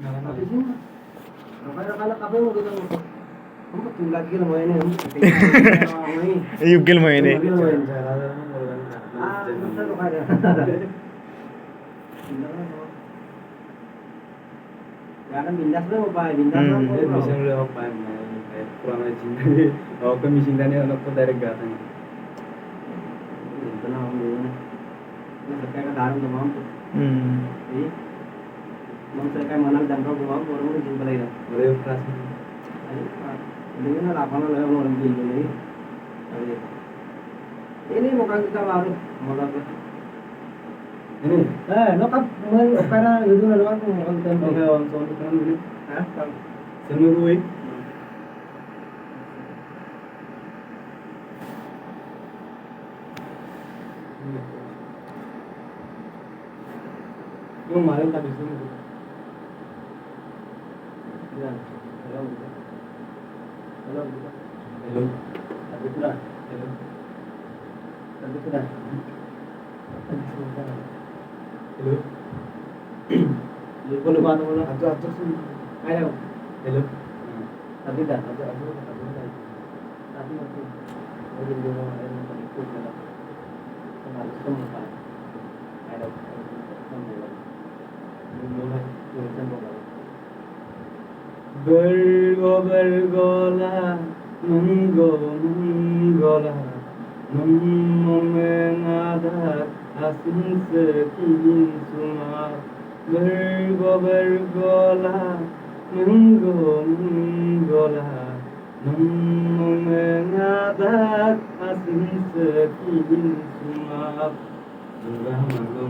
Habisin mo. Kaya kape mo kita mo. Kamu tulad gila mo ini. युगल महिने Ah, basta lo kaya. Jangan bindas mo pa, bindas mo. Mission ले हो पाए मैं पुराना जिंदगी और का मिशन दाने वाला तो डायरेक्ट गाता है Ito na ako yun. Nasakay ka darang dumam ko. Eh? Mang sakay manang damro dumam ko ro jin balay na. मेरे क्लास में Ay, hindi na lapan na lang mo lang din ni. Ay. Ini mo kang kita laro. Mo lang. ini No kap mo opera yudo na lang ko ang tempo. Okay और सो तो काम नहीं Ha? समय हुई क्यों मारे था बिल्कुल Yan. Hello. Hello. Hello Sabi ko na. Hello Sabi ko na. Hello Yung puno ba mo na? अच्छा अच्छा सुन Ayaw. Hello Sabi ka. Sabi ka. Sabi ko. Hindi mo ay malikot na lang. Kamalis ko mo pa. Ayaw. Yung mo na. Yung saan mo ba? Virgo बर्गोला मंगो मंगोला नम्मेनादार आसिंस किन सुमा बर्गो बर्गोला मंगो मंगोला नम्मेनादार आसिंस किन सुमा दुर्गा मंगो